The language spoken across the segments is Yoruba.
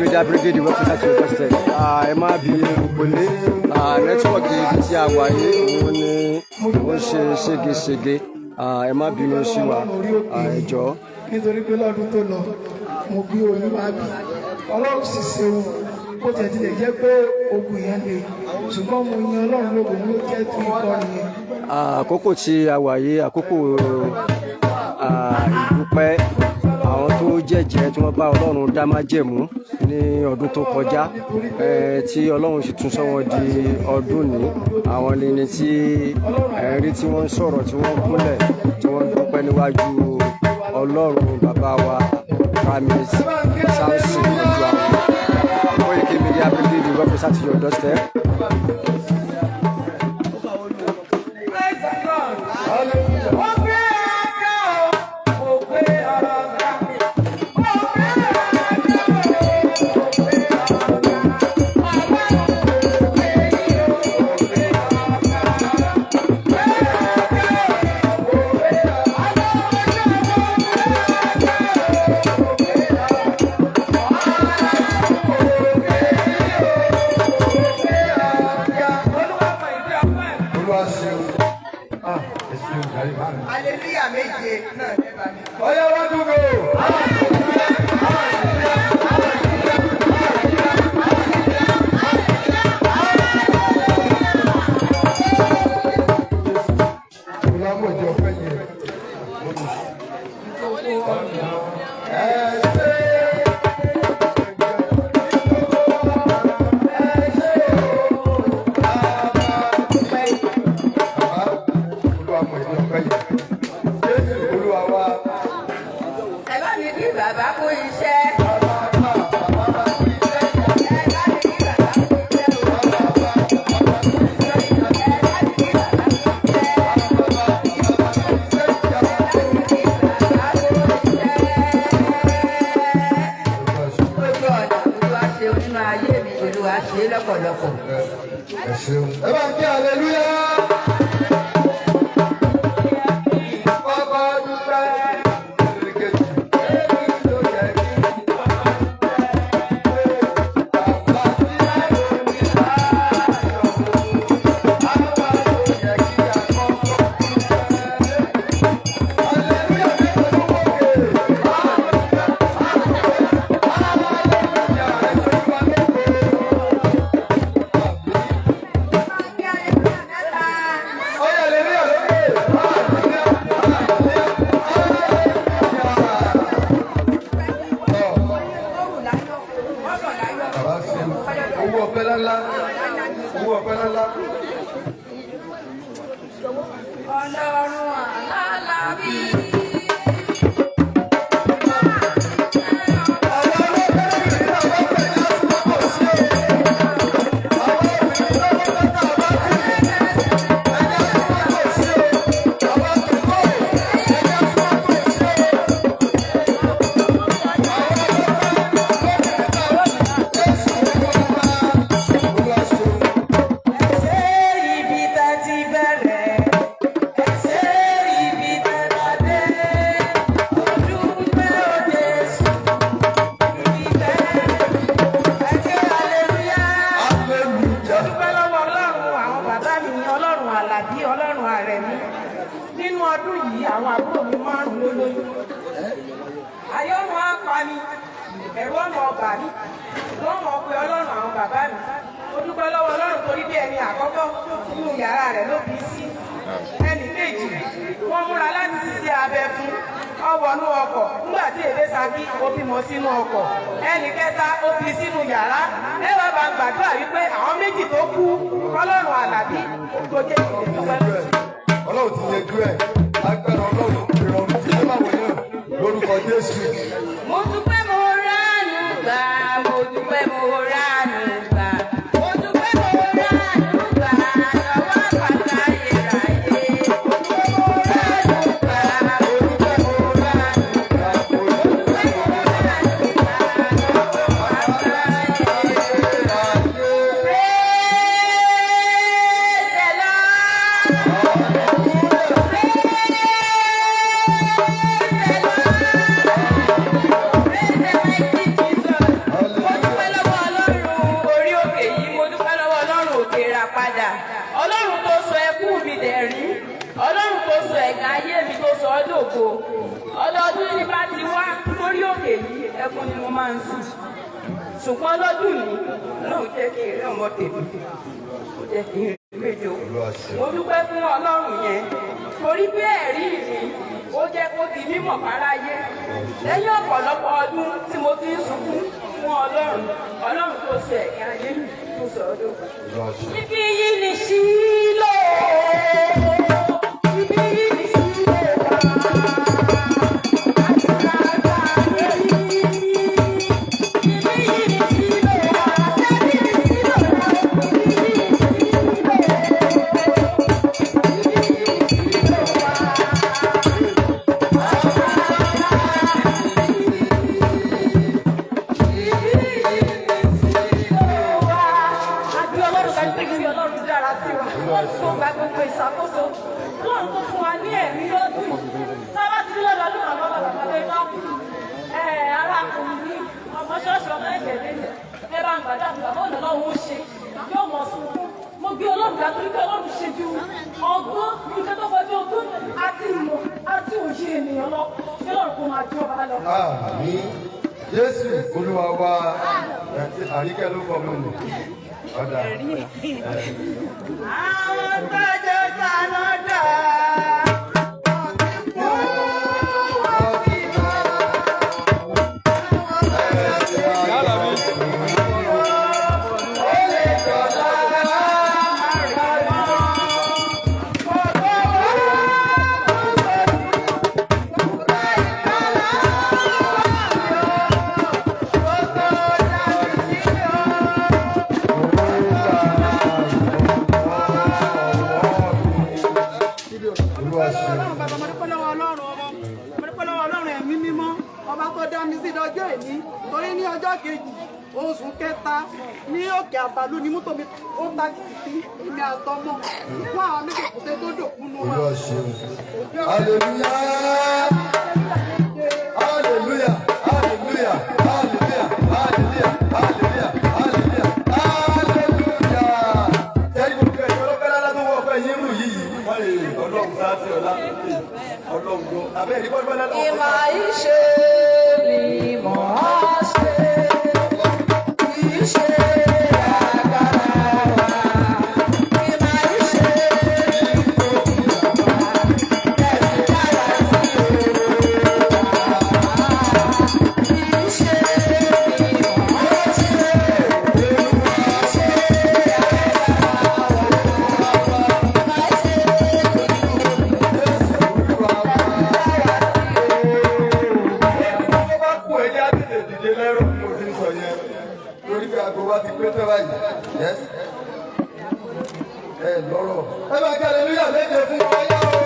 Media Brigade wọ́n ti láti ọ̀dọ́sẹ̀ ẹ má bí òpèlé nẹ́tíwọ̀kì ibi tí a wà yìí òun ni ó ń ṣe ségesège ẹ má bínú sí wa ẹ jọ̀ọ́. Nítorí pé lọ́dún tó lọ mo bí Olúwa bí Ọlọ́run sì ṣeun bó tiẹ̀ tilẹ̀ jẹ́ pé ogun yẹn le ṣùgbọ́n mo yan Ọlọ́run lógo ló jẹ́ tó ikọ́ nìyẹn. Àkókò tí a wà yìí àkókò ìdúpẹ́ àwọn tó jẹ́jẹ́ tí wọ́n bá Ọlọ́run dá májẹ̀mú ní ọdún tó kọjá tí Ọlọ́run sì tún sọ wọ́n di ọdún ní àwọn ẹni tí rí tí wọ́n ń sọ̀rọ̀ tí wọ́n kúnlẹ̀ tí wọ́n ń dúpẹ́ níwájú Ọlọ́run bàbá wa Pramise Samson ojú àwọn Koiki Media Brigade represent your doorstep. Hallelujah méje náà ní bá mi. Ọyá wá dúró. Bàbá kú iṣẹ́. Lọ́pọ̀lọpọ̀. Ẹ ṣeun. Ẹ bá ń kí hallelujah. Ọlọ́run àlàbí. Ọlọ́run Àrẹ̀mú nínú ọdún yìí àwọn àbúrò mi márùn-ún ló lóyún. Ayé ọmọ apá mi, ẹ̀rọ ọmọ ọba mi, wọ́n mọ̀ pé Ọlọ́run àwọn bàbá mi. Ó dúpẹ́ lọ́wọ́ Ọlọ́run torí bí ẹni àkọ́kọ́ nínú yàrá rẹ̀ ló bí sí. Ẹnì kejì wọ́n múra láti ṣiṣẹ́ abẹ fún ọwọ́nú ọkọ̀ nígbà tí èdè Ṣakí ó bímọ sínú ọkọ̀. Ẹnì kẹta ó bí sínú yàrá. Ẹ wá bá gbàdúrà wípé àwọn méjì tó kú Ọlọ́run Àlàbí tó jẹ́ ìdílé. Ọlọ́run ti yẹ dúró ẹ̀ agbára Ọlọ́run ìrọ̀rùn ti ṣe báwo náà lórúkọ Jésù. Mo dúpẹ́ mo ránú gbà, mo dúpẹ́ mo ránú gbà, mo dúpẹ́ mo ránú gbà, lọ́wọ́ àpáta ayérayé. Mo dúpẹ́ mo ránú gbà, mo dúpẹ́ mo ránú gbà, mo dúpẹ́ mo ránú gbà, lọ́wọ́ àpáta ayérayé. Praise the Lord. ẹkún ni mo máa ń sùn ṣùgbọ́n lọ́dún ní náà jẹ́ kí eré ọmọ tèmi kò jẹ́ kí n rí péjọ. mo dúpẹ́ fún ọlọ́run yẹn torí bí ẹ̀rí mi ó jẹ́ kó di mímọ̀ fáráyé lẹ́yìn ọ̀pọ̀lọpọ̀ ọdún tí mo fi ń sunkún fún ọlọ́run tó ṣe ẹ̀yìn ayé mi tó sọ ọdún. ibi yìí ni Ṣílò ibi yìí ni Ṣílò ìṣàkóso lóun tó fún wa ní ẹ̀mí lọ́dún sábà tí lọ́dọọdún àwọn bàbá bá arákùnrin ní ọmọ ṣọ́ọ̀ṣì ọmọ ẹ̀jẹ̀ lẹ́yìn ẹ bá ń gbàdá àti bàbá ọ̀nà náà wọ́n ṣe yóò mọ̀ fún un. mo gbé ọlọ́run dá torí pé ọlọ́run ṣe ju ọgbọ́n nǹkan tó kọjú ọgbọ́n àti ìmọ̀ àti òye ènìyàn lọ kí ọlọ́run kó máa jọba lọ. Àmín. Jésù Olúwa wa àríkẹ́ ló kọ́ mọ́ ni. Ọ̀dà. Àwọn tọ́jú Canada. torí ní ọjọ́ kejì oṣù kẹta ní òkè àbálú ni mọ́tò mi ó ta sí ìmì àtọmọ fún àwọn méjèèjì tó dòkú nù wá. Hallelujah! Hallelujah! Hallelujah! Hallelujah! Hallelujah! Hallelujah! Hallelujah! Hallelujah! Tẹ́lí gbogbo ẹ̀jọ́ ló fẹ́ lára tó wọ́ ọ̀pẹ yín rù yìí. Wọ́n lè ọlọ́run sáà sí ọ̀la ọlọ́run lọ. Àbẹ́ẹ̀ni bọ́ọ̀lù bọ́ọ̀lù lọ́wọ́. Ìmọ̀ ìṣe ni mò ń ṣe. Lọ́rọ̀ ẹ bá kí aleluya méje fún wa yá o.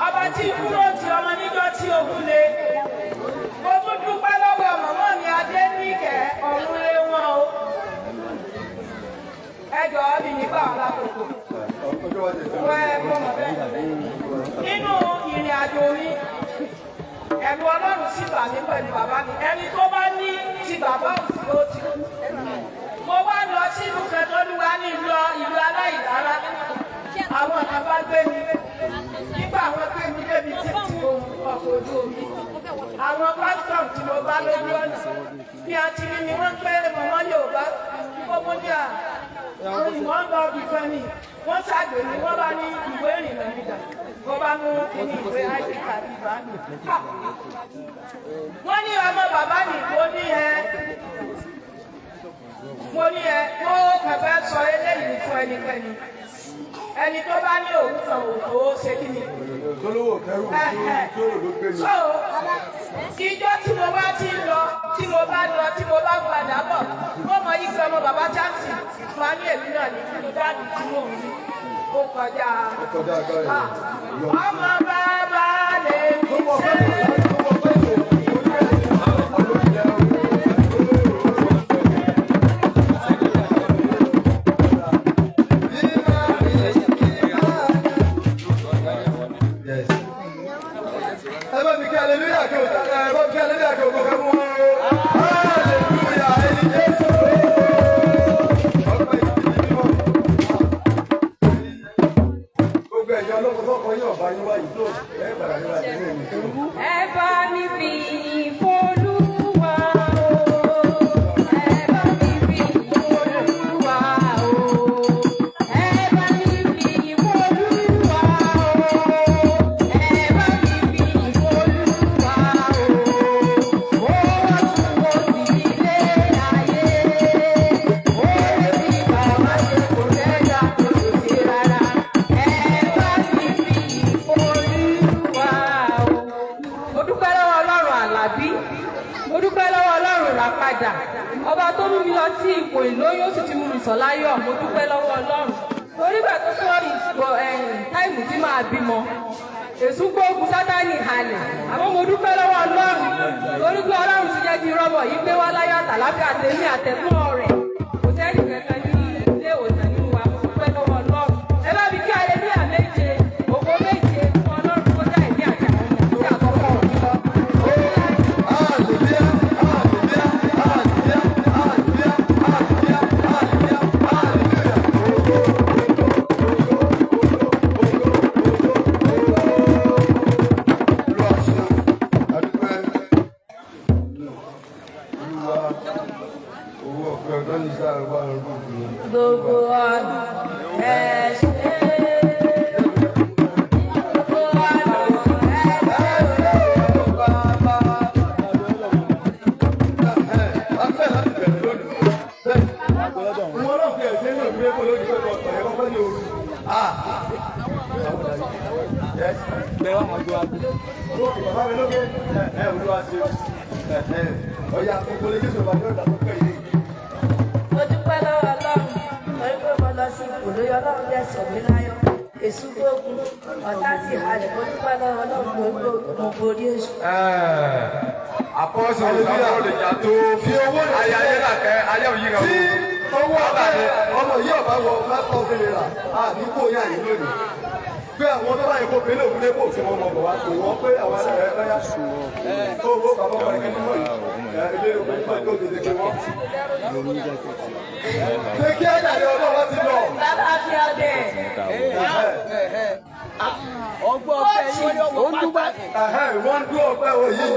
Ọba tí kúrò tí ọmọ níjọ́ tí ogun lé. Mo tún dúpẹ́ lọ́wọ́ màmá mi Adéníkẹ́ ọ̀run lé wọn o. Ẹ jọ̀ọ́ bí nígbà wọn lákòókò. Wọ́n ẹ kó mọ̀ bẹ́ẹ̀. Nínú ìrìn àjò mi, ẹ̀rù Ọlọ́run sì bà mí pẹ̀lú bàbá mi. Ẹni tó bá ní ti bàbá òsì ó ti kú. Mo wá lọ sínú Fẹ́tọ́lúwa ní ìlú aláìlára. Àwọn ọ̀nà bá gbé mi. Nígbà àwọn gbé mi débi tí ọkọ̀ ojú omi. Àwọn pásítọ̀ tí mo bá lójú ọ̀nà. Bí a ti rí ni wọ́n pé mọ̀mọ́ Yorùbá gbogbo ní àwọn ìwọ̀n lọ ìfẹ́ ni. Wọ́n ṣàgbé ni wọ́n bá ní ìwé ìrìnnà nígbà. Mo bá mú kíní ìwé ID card ìbánu. Wọ́n ní ọmọ bàbá mi mo ní mo kàn fẹ́ sọ eléyìí fún ẹnikẹ́ni. ẹni tó bá ní òun san òtó ṣe kí ni. Tolówó kẹrù tó ló gbé mi. so ìjọ tí mo bá ti lọ tí mo bá lọ tí mo bá padà bọ̀ mo mọ yí pé ọmọ bàbá Jackson máa ní èmi náà ní kí dáàbì tí mò ń rí ó kọjá ọmọ bàbá lè fi ṣe. Ẹ bá mi fi Olúwa o, ẹ bá mi fi Olúwa o, ẹ bá mi fi Olúwa o, ẹ bá mi fi Olúwa o. Ó tún kò sí ilé ayé, ó lè fi bàbá ṣe kò lẹ́jà tó lò sí rárá. Ẹ bá mi fi Olúwa o. Mo dúpẹ́ lọ́wọ́ Ọlọ́run Àlàbí, mo dúpẹ́ lọ́wọ́ Ọlọ́run Ràpadà, ọba tó mú mi lọ sí ipò ìlóyún ó sì ti mú mi sọ̀ láyọ̀. Mo dúpẹ́ lọ́wọ́ Ọlọ́run orígbà tó tó táìmù tí máa bímọ èṣù gbóògùn Sátánì halẹ̀, àmọ́ mo dúpẹ́ lọ́wọ́ Ọlọ́run torí pé Ọlọ́run ti jẹ́ kí rọ́bọ̀ yìí pé wá láyọ̀ àtàláfíà tèmi àtẹ̀gbọ́n rẹ̀ kò sẹ́ni kankan ní ilé ìwòsàn nínú wa. Mo dúpẹ́ lọ́wọ́ Ọlọ́run. Ẹ bá mi kí hallelujah méje, ògo méje fún Ọlọ́run tó dá ẹ̀mí àti àwọn ọmọ tí àkọ́kọ́ mi lọ. Gbogbo ọ̀nà ẹ ṣé. Gbogbo ọ̀nà ẹ ṣé. Mo dúpẹ́ lọ́wọ́ Ọlọ́run torí pé mo lọ sí ipò lórí Ọlọ́run bí ẹ̀sọ̀ mi láyọ̀. Èṣù gbógun ọ̀tá sì halẹ̀. Mo dúpẹ́ lọ́wọ́ Ọlọ́run mo borí èṣù. Àpọ́sọ̀ ìsàmọ́ lè jà tó fi owó ayé ayé làkẹ́ ayé òyìnbó. Tí owó ọmọ yìí ọ̀bá wọ 5,000 naira àdúgbò yà yìí lónìí. Pé àwọn tó bá yẹ kó bẹ́lẹ̀ òkúlé kò fi wọn mọ̀ wá pé wọ́n pé àwọn ẹlẹ́rẹ̀ ẹgbẹ́ yá sùn wọn. Owó bàbá ọmọ ẹgbẹ́ nínú yìí. Ilé ìwé ìgbà tó tètè pé wọ́n. Ṣé kí ẹ̀yàdé ọlọ́run láti lọ? Bàbá fi ọdẹ. Ọgbọ́n ọ̀fẹ́ yìí wọ́n dúpẹ́. Wọ́n dún ọpẹ́ wọ yìí.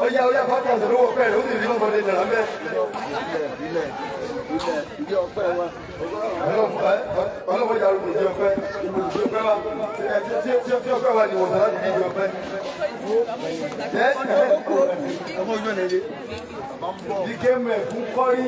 Ọya ọya fàtà sọ̀rọ̀ wọ pẹ́ẹ́rẹ́ ó sì rí ọmọdé nìyàrá mẹ́. Ìdí ọpẹ́ wa. Ọlọ́mọdé arúgbó ìdí ọpẹ́. Ìdí ọpẹ́ wa. Tí ọpẹ́ wa ni wọ́n sọ láti ìdí ọpẹ́. Ọmọ ojú ọ̀nà ilé. Ìdí kémù ẹ̀ fún kọ́rí.